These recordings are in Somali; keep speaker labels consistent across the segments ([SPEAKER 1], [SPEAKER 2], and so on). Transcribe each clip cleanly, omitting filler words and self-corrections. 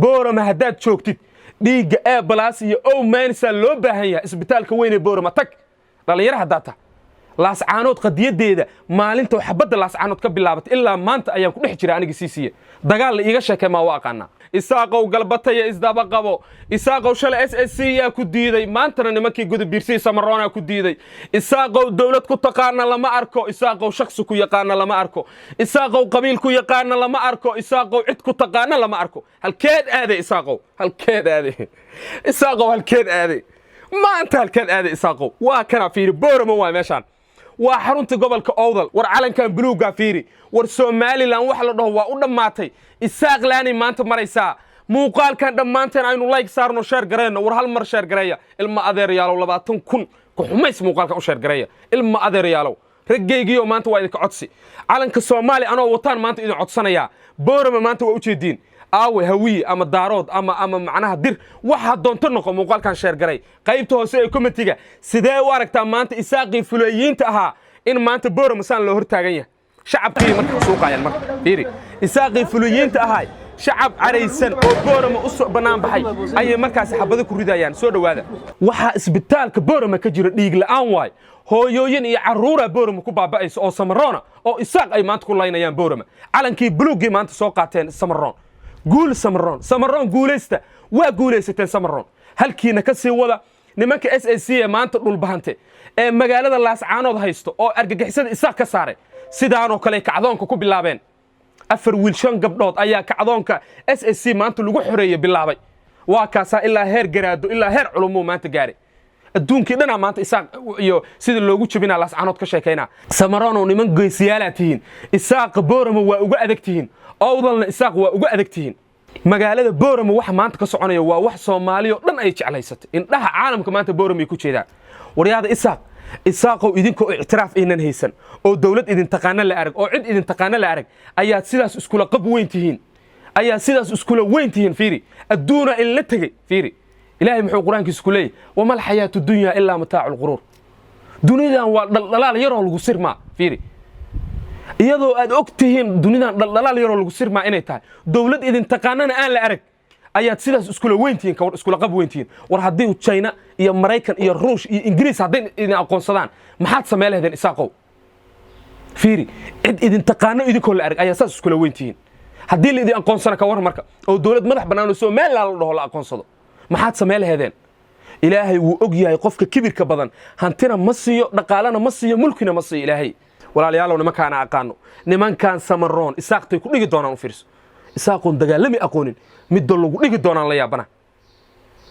[SPEAKER 1] boorama haddaad joogtid dhiigga ee balaas iyo ow maynisa loo baahan yahay isbitaalka weyn ee boorama tag dhalinyaro haddaad tahay laascaanood qadiyadeeda maalinta xabadda laascaanood ka bilaabatay ilaa maanta ayaan ku dhex jira aniga siisiye dagaal la iiga sheekay ma waa aqaana isaaqow galbataya isdaba qabo isaaqow shalay SSC yaa ku diiday maantana nimankii gudubiirsay Samaroona ku diiday isaaqow dawlad ku taqaana lama arko isaaqow shakhsi ku yaqaana lama arko isaaqow qabiil ku yaqaana lama arko isaaqow cid ku taqaana lama arko halkeed aaday isaaqow halkeed aaday maanta halkeed aaday isaaqow waa kana fiiri boorama waa meeshaan waa xarunta gobolka Awdal war calankan buluuga fiiri war Somaliland wax la dhaho waa u dhamaatay isaaq laani maanta maraysa muuqaalkan dhamaanteen aynu like saarno share gareeyno war hal mar share gareeya ilma adeeryaalow 20,000 ku xumays muuqaalkan u share gareeya ilma adeeryaalow ragaygiyo maanta waa idinka codsi calanka Soomaali anoo wataan maanta idin codsanaya boorama maanta waa u jeedin aawe hawiye ama daarood ama macnaha dir waxa doonto noqo muuqaalkan share garay qaybta hoose ee committee-ga sidee u aragtaa maanta isaaqii fuleeyinta ahaa in maanta boorama saan loo hortaagan yahay shacabkii marka suuqayaan marka fiiri isaaqii fuleeyinta ahaa shacab careysan oo boorama u soo banaan baxay ayay markaas xabado ku ridayaan soo dhawaada waxa isbitaalka boorama ka jira dhiig la'aan waay hooyooyin iyo caruura boorama ku baaba'ayso oo Samaroona oo isaaq ay maanta ku laynayaan boorama calankii buluugii maanta soo qaateen Samaroon قول سمرون قوليستا وقوليستين سمرون هالكينا كسي ولا نمك SSC ما أنت نقول بهانته مجال اللاس عانود هيستو أو أرجع حسد إساق كساره سيدانو كلي كعذانك كوب اللعبين أفر ويلشان قبضات أيا كعذانك SSC ما أنت لجو حرية باللعبي وكاسا إلا هير جرادو إلا هير علومه ما أنت جاري الدون كده أنا ما أنت إساق يو سيد اللوجو تبينا لاس عانود كشيكينا سمرون ونمن قيسيالاتين إساق بورم وأدكتين أوضلنا إساق وأدكتين magaalada boorama wax maanta ka soconaya waa wax Soomaaliyo dhan ay jeclaysatay in dhaha caalamka maanta boorama ku jeedaan wariyada isaaqow idinko ictiraaf inaan haysan oo dawlad idin taqaana la arag oo cid idin taqaana la arag ayaa sidaas iskula qab weyn tihiin fiiri adduuna in la tagay fiiri ilaahay muxuu quraankiisa ku leeyahay wama alxayaatu dunya illa mataa'ul quruur dunidan waa dhalaal yar oo lagu sirma fiiri iyadoo aad ogtihiin dunidan dhalaal yar oo lagu sirma inay tahay dawlad idin taqaanana aan la arag ayaad sidaas iskula weyntiin ka war iskula qab weyntiin war hadii China iyo Mareykan iyo Ruush iyo Ingiriis hadii idin aqoonsadaan maxaad sameeyeen isaaqow fiiri cid idin taqaano idinko la arag ayaa saas iskula weyntiin hadii la idin aqoonsana ka war marka oo dawlad madax banaan oo Soomaaliland la dhaho la aqoonsado maxaad sameeyeen ilaahay wuu og yahay qofka kibirka badan hantina ma siiyo dhaqaalana ma siiyo mulkina ma siiyo ilaahay walaalayaal nimankaan aqaano nimankaan Samaroon isaaqtay ku dhigi doonaan u fiirso isaaqoon dagaalami aqoonin mid lagu dhigi doonaan la yaabana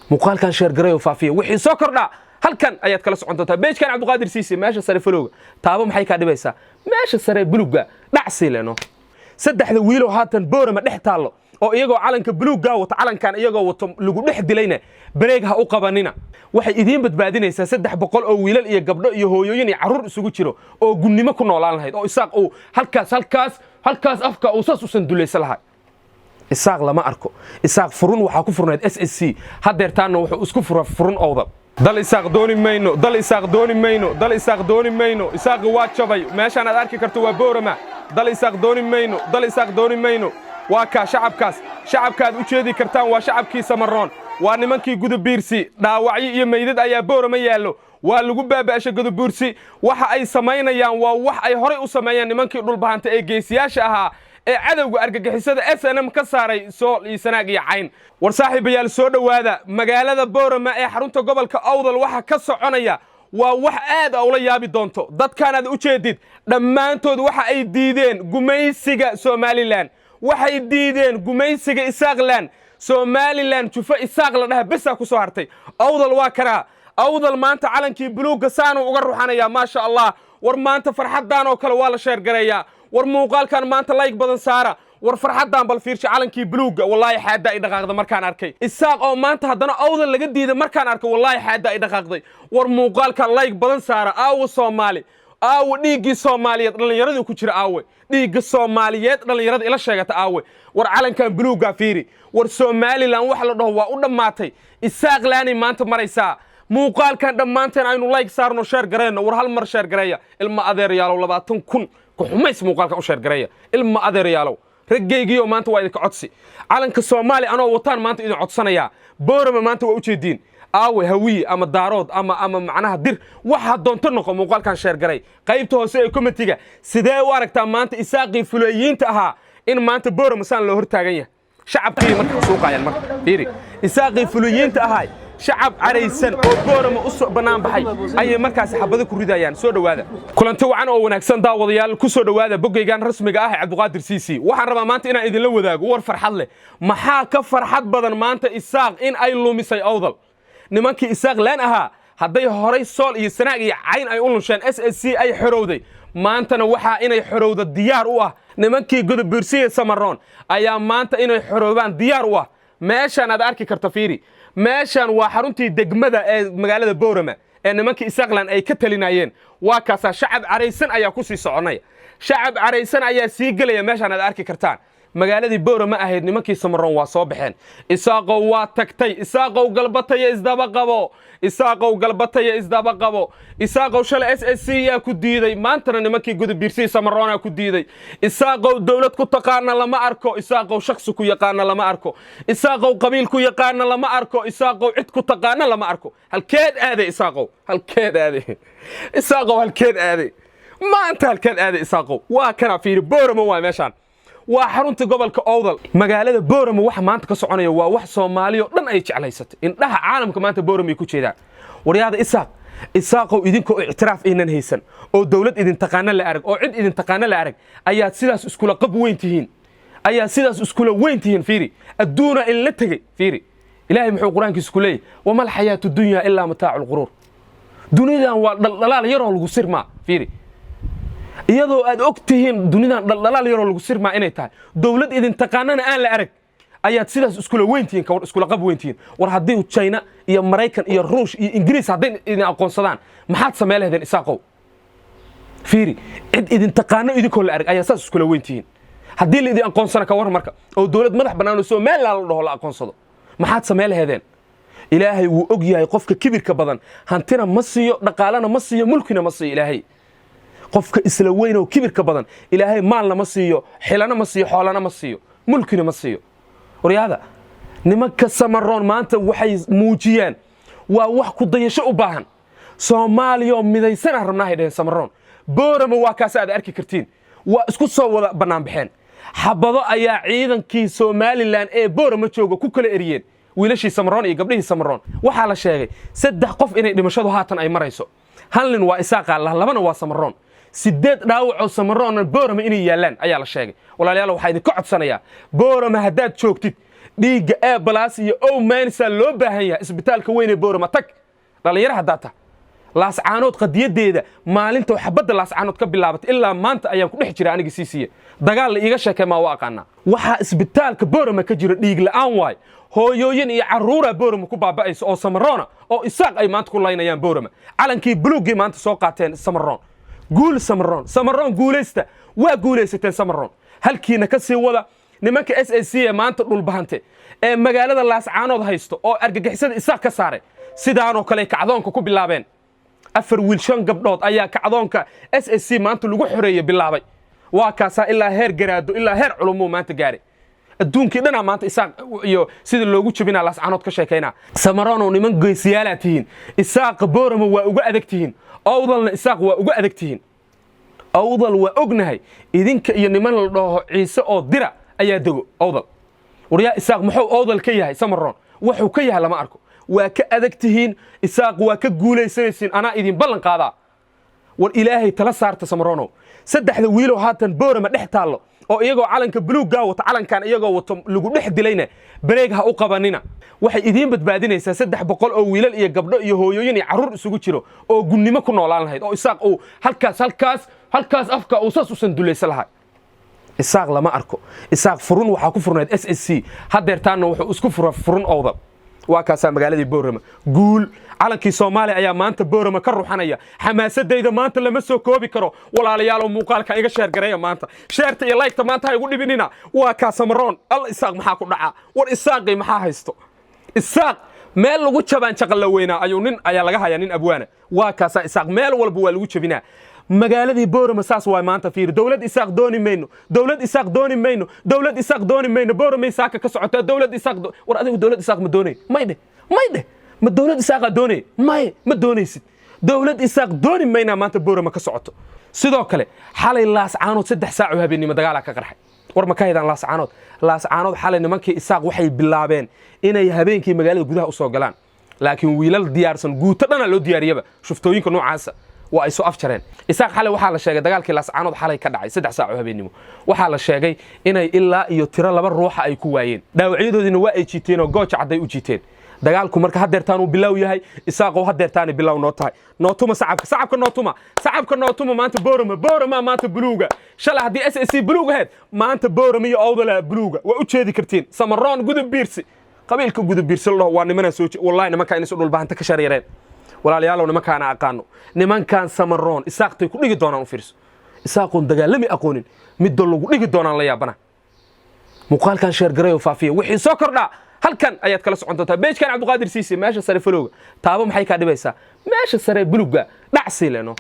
[SPEAKER 1] muuqaalkan share gareeyo faafiyo wixii soo kordha halkan ayaad kala socon doontaa page-kan Cabduqaadir Siisi meesha sare falowga taabo maxay ka dhibaysaa meesha sare buluuga dhacsiileno saddexda wiil oo haatan boorama dhex taalo oo iyagoo calanka buluuga wata calankan iyagoo wato lagu dhex dilayna bareeg ha u qabanina waxay idin badbaadinaysaa 300 oo wiilal iyo gabdho iyo hooyooyin iyo caruur isugu jiro oo gunnimo ku noolaan lahayd oo isaaq oo halkaas afka uu saas u sandulaysan lahaa isaaq lama arko isaaq furun waxa ku furnayd SSC hadeertaana wuxuu isku furun Awdal dal isaaq dooni mayno isaaq waa jabay meeshaan aad arki karto waa boorama dal isaaq dooni mayno waa ka shacabkaad u jeedi kartaan waa shacabkii Samaroon waa nimankii gudubiirsi dhaawacyo iyo meydad ayaa boorama yaalo waa lagu baabaashay gudubiirsi waxa ay sameynayaan waa wax ay horay u sameeyeen nimankii dhulbahanta ee geesiyaasha ahaa ee cadawga argagixisada SNM ka saaray soo liisanaag iyo cayn war saaxiibayaal soo dhawaada magaalada boorama ee xarunta gobolka Awdal waxa ka soconaya waa wax aad u la yaabi doonto dadkan aad u jeedid dhamaantood waxa ay diideen gumaysiga Somaliland waxay diideen gumaysiga Isaaqland Somaliland jufa isaaq la dhaha bes ku soo hartay Awdal waa kara Awdal maanta calankii buluuga saanu uga ruxanaya ma sha Allah war maanta farxadan oo kale waa la share gareeyaa war muuqaalkan maanta like badan saara war farxadan bal fiirshi calankii buluuga wallahi xaada ay dhaqaaqda markaan arkay isaaq oo maanta hadana Awdal laga diiday markaan arkay wallahi xaada ay dhaqaaqday war muuqaalkan like badan saara aaw Soomaali aaw dhiigii Soomaaliyeed dhalinyaradu ku jira aaw dhiigga Soomaaliyeed dhalinyarada ila sheegata aaw war calankan buluuga fiiri war Somaliland wax la dhaho waa u dhamaatay isaaq laani maanta maraysa muuqaalkan dhamaanteen aynu like saarno share gareeyno war hal mar share gareeya ilma adeeryaalow 20,000 ku xumays muuqaalkan u share gareeya ilma adeeryaalow raggaygiyo maanta waa idinka codsi calanka Soomaali anoo wataan maanta idin codsanaya boorama maanta waa u jeedin aawe hawiye ama daarood ama macnaha dir waxa doonto noqo muuqaalkan sheer garay qaybta hoose ee committee-ga sidee u aragtaa maanta isaaqii fuleeyiinta ahaa in maanta boorama saan loo hortaagan yahay shacabkii marka suuqayaan marka fiiri isaaqii fuleeyiinta ahaa shacab careysan oo boorama u soo banaan baxay ay markaas xabada ku ridayaan soo dhawaada kulanti wacan oo wanaagsan daawadayaal ku soo dhawaada bogeygan rasmiga ah Cabduqaadir Siisi waxaan rabaa maanta inaan idin la wadaago war farxad leh maxaa ka farxad badan maanta isaaq in ay lumisay awdal nimankii isaaq laan ahaa hadday horay sool iyo sanaag iyo cayn ay u lunsheen SSC ay xorowday maantana waxa inay xorowda diyaar u ah nimankii Godobursiye Samaroon ayaa maanta inay xoroobaan diyaar u ah meeshan aad arki karto fiiri meeshan waa xaruntii degmada ee magaalada Boorama ee nimankii isaaqlan ay ka talinayeen waa kaasa shacab careysan ayaa ku sii soconay shacab careysan ayaa sii galaya meeshan aad arki kartaan magaaladii Boorama ahayd nimankii Samaroon waa soo baxeen isaaqow waa tagtay isaaqow galbatay isdaba qabo isaaqow galbatay isdaba qabo isaaqow shalay SSC yaa ku diiday maantana nimankii Godobursiye Samaroon ku diiday isaaqow dawlad ku taqaana lama arko isaaqow shakhsi ku yaqaana lama arko isaaqow qabiil ku yaqaana lama arko isaaqow cid ku taqaana lama arko halkeed aaday isaaqow halkeed aaday isaaqow halkeed aaday maanta halkeed aaday isaaqow waa kana fiiri Boorama waa meeshan waa xarunta gobolka Awdal magaalada Boorama waxa maanta ka soconaya waa wax Soomaaliyo dhan ay jeclaysatay indhaha caalamka maanta Boorama ay ku jeedaan wariyada isaaqow idinko ictiraaf inaan haysan oo dawlad idin taqaana la arag oo cid idin taqaana la arag ayaa sidaas iskula qab weyn tihiin fiiri adduuna in la tagay fiiri ilaahay muxuu quraankiisa ku leeyahay wama alxayaatu dunya illa mataa'ul qurur dunidan waa dhalaal yar oo lagu sirmaa fiiri iyadoo aad ogtihiin dunidan dhalaal yar oo lagu sirmaa inay tahay dawlad idin taqaanana aan la arag ayaad sidaas iskula weyntihiin ka war iskula qab weyntihiin war haddii China iyo Mareykan iyo Ruush iyo Ingiriis hadday idin aqoonsadaan maxaad sameey lahaydeen isaaqow fiiri cid idin taqaano idinkoo la arag ayaa saas iskula weyntihiin haddii la idin aqoonsana ka war marka oo dawlad madax bannaan oo Soomaaliland la dhaho la aqoonsado maxaad sameey lahaydeen ilaahay wuu og yahay qofka kibirka badan hantina ma siiyo dhaqaalana ma siiyo mulkina ma siiyo ilaahay qofka isla weyn oo kibirka badan ilaahay maalna ma siiyo xilana ma siiyo xoolana ma siiyo mulkina ma siiyo wariyada nimanka Samaroon maanta waxay muujiyeen waa wax ku dayasho u baahan Soomaaliyo midaysan rabnaa hayeen Samaroon Boorama waa kaas aad arki kartiin waa isku soo wada banaan baxeen xabado ayaa ciidankii Somaliland ee Boorama jooga ku kala eriyeen wiilashii Samaroon iyo gabdhihii Samaroon waxa la sheegay 3 qof inay dhimashadu haatan ay marayso hal nin waa isaaqa labana waa Samaroon 8 dhaawac oo Samaroon Boorama inay yaalaan ayaa la sheegay walaalayaal waxa idin ka codsanayaa Boorama hadaad joogtid dhiiga ee balaas iyo oo maanisa loo baahan yahay isbitaalka weyn ee Boorama tag dhalinyarada data laas caanood qadiyadeeda maalinta xabada laas caanood ka bilaabatay ilaa maanta ayaan ku dhex jiraa aniga Siisiye dagaal la iiga sheekay ma waaqana waxa isbitaalka Boorama ka jira dhiig la'aan waay hooyooyin iyo caruura Boorama ku baaba'ayso oo Samaroona oo isaaq ay maanta ku laynayaan Boorama calankii buluugii maanta soo qaateen Samaroon guul Samaroon guuleysta waa guuleysateen Samaroon halkiina ka sii wada nimanka SSC maanta dhul bahante ee magaalada laas caanood haysto oo argagixisada isaaq ka saaray sidaan oo kale kacdoonka ku bilaabeen 4 wiil 5 gabdhood ayaa kacdoonka SSC maanta lagu xoreeyay bilaabay waa kaasa ilaa heer garaado ilaa heer culumo maanta gaaray adduunkii dhana maanta isaaq iyo sida loogu jabinaa laas caanood ka sheekayna Samaroon oo niman geesiyaalaatihiin isaaq Boorama waa uga adagtihiin awdalna isaaq waa uga adagtihiin awdal waa ognahay idinka iyo niman la dhaho Ciise oo dira ayaa dago awdal wariya isaaq muxuu awdal ka yahay Samaroon wuxuu ka yahay lama arko waa ka adagtihiin isaaq waa ka guuleysanaysiin ana idin ballan qaada war ilaahay tala saarta Samaroon 3 wiil oo haatan Boorama dhex taalo oo iyagoo calanka buluugga wata calankan iyagoo wato lagu dhex dilayna bareeg ha u qabanina waxay idin badbaadinaysaa 300 oo wiilal iyo gabdho iyo hooyooyin iyo caruur isugu jiro oo gunnimo ku noolaan lahayd oo isaaq oo halkaas afka uu saas u sandulaysan lahaa isaaq lama arko isaaq furun waxa ku furnayd SSC hadeertaana wuxuu isku furun awdal waa kaasa magaaladii Boorama guul calankii Soomaaliya ayaa maanta Boorama ka ruuxanaya xamaasadayda maanta lama soo koobi karo walaalayaal oo muuqaalka iga sheer gareeya maanta sheerta iyo like-ta maanta ay ugu dhibinina waa ka Samaroon isaaq maxaa ku dhaca war isaaqi maxaa haysto isaaq meel lagu jabaan shaqal la weynaa ayuu nin ayaa laga hayaa nin abwaana waa kaasa isaaq meel walba waa lagu jabinaa magaaladii boorama saas waay maanta fiiri dawlad isaaq dooni mayno dawlad isaaq dooni mayno dawlad isaaq dooni mayno boorama saaka ka socota dawlad isaaq war adigu dawlad isaaq ma doonay maydhe ma dawlad isaaqa doonay ma doonaysid dawlad isaaq dooni mayna maanta boorama ka socoto sidoo kale xalay laascaanood 3 saac oo habeenimo dagaal ka qarxay war ma ka heedaan laascaanood xalay nimankii isaaq waxay bilaabeen inay habeenkii magaalada gudaha u soo galaan laakiin wiilal diyaarsan guuto dhana loo diyaariyaba shuftooyinka noocaasa waa ay soo afjareen isaaq xalay waxaa la sheegay dagaalkii laascaanood xalay ka dhacay 3 saac oo habeenimo waxaa la sheegay inay ilaa iyo tiro 2 ruuxa ay ku waayeen dhaawacyadoodina waa ay jiiteen oo gooja caday u jiiteen dagaalku marka hadeertaan uu bilow yahay isaaqo hadeertaan bilow noo tahay nootuma sacabka nootuma maanta boorama maanta buluuga shalay hadii SSC buluuga heed maanta boorama iyo awdala buluuga waa u jeedi kartiin samaroon gudub biirsi qabiilka gudub biirsi loo waa nimana soo wallahi nimanka inay soo dhulbaanta ka shareereen walaalayaal nimankaana aqaano nimankan samaroon isaaqtay ku dhigi doonaan u fiirso isaaqoon dagaalami aqoonin mid lagu dhigi doonaan la yaabana muuqaalkan sheer gareeyo faafiyo wixii soo kordha halkan ayaad kala socon doontaa beejkan Cabduqaadir Siisi meesha sare falowga taabo maxay ka dhibaysaa meesha sare buluuga dhacsi leeno